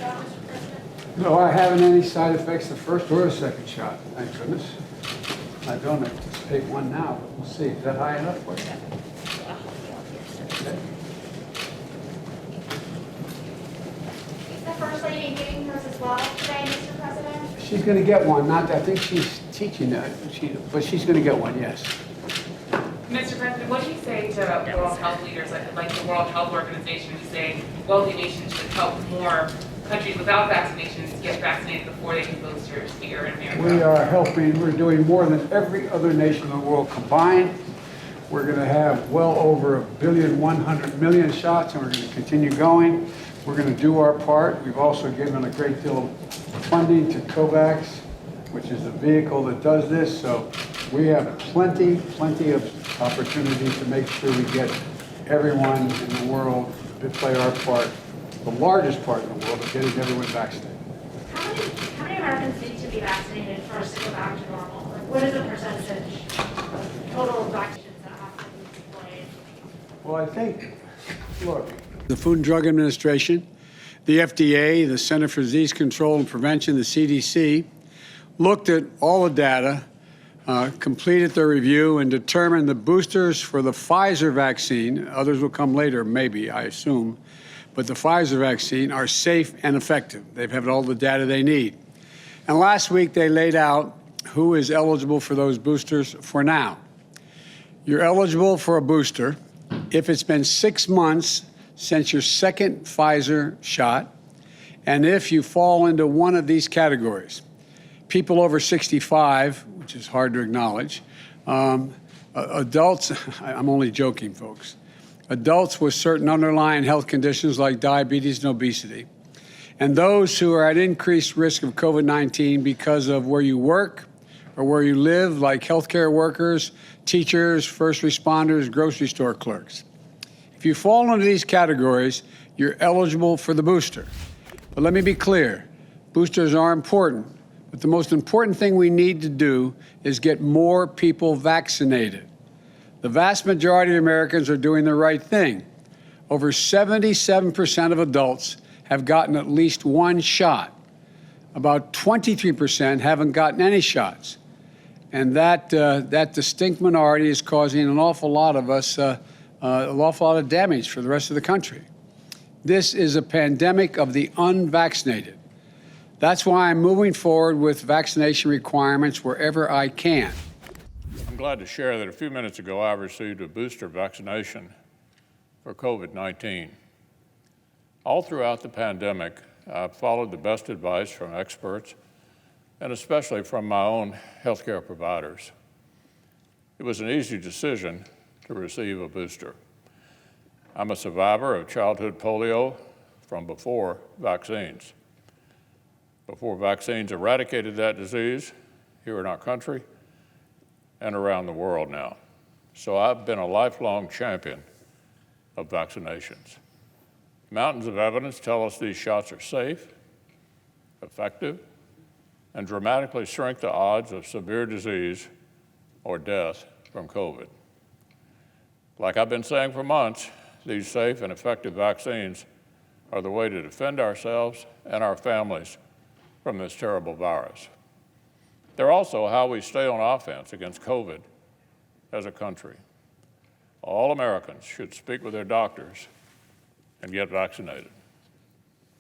shot, Mr. President? No, I haven't any side effects the first or the second shot, thank goodness. I don't anticipate one now, but we'll see. Is that high enough for you? Okay. Is the First Lady giving hers as well today, Mr. President? She's going to get one. I think she's teaching that, but she's going to get one, yes. Mr. President, what do you say to world health leaders like the World Health Organization who say wealthy nations should help more countries without vaccinations get vaccinated before they can boosters here in America? We are helping. We're doing more than every other nation in the world combined. We're going to have well over 1,100,000,000 shots, and we're going to continue going. We're going to do our part. We've also given a great deal of funding to COVAX, which is the vehicle that does this. So we have plenty of opportunities to make sure we get everyone in the world to play our part, the largest part in the world of getting everyone vaccinated. How many Americans need to be vaccinated for us to go back to normal? Like, what is the percentage of total vaccinations that have to be deployed? Well, I think, look, the Food and Drug Administration, the FDA, the Center for Disease Control and Prevention, the CDC, looked at all the data, completed their review, and determined the boosters for the Pfizer vaccine, others will come later, maybe, I assume, but the Pfizer vaccine are safe and effective. They've had all the data they need. And last week, they laid out who is eligible for those boosters for now. You're eligible for a booster if it's been 6 months since your second Pfizer shot, and if you fall into one of these categories. People over 65, which is hard to acknowledge, adults, I'm only joking, folks, adults with certain underlying health conditions like diabetes and obesity, and those who are at increased risk of COVID-19 because of where you work or where you live, like healthcare workers, teachers, first responders, grocery store clerks. If you fall into these categories, you're eligible for the booster. But let me be clear, boosters are important, but the most important thing we need to do is get more people vaccinated. The vast majority of Americans are doing the right thing. Over 77% of adults have gotten at least one shot. About 23% haven't gotten any shots. And that distinct minority is causing an awful lot of us, an awful lot of damage for the rest of the country. This is a pandemic of the unvaccinated. That's why I'm moving forward with vaccination requirements wherever I can. I'm glad to share that a few minutes ago I received a booster vaccination for COVID-19. All throughout the pandemic, I've followed the best advice from experts and especially from my own healthcare providers. It was an easy decision to receive a booster. I'm a survivor of childhood polio from before vaccines. Before vaccines eradicated that disease here in our country and around the world now. So I've been a lifelong champion of vaccinations. Mountains of evidence tell us these shots are safe, effective, and dramatically shrink the odds of severe disease or death from COVID. Like I've been saying for months, these safe and effective vaccines are the way to defend ourselves and our families from this terrible virus. They're also how we stay on offense against COVID as a country. All Americans should speak with their doctors and get vaccinated.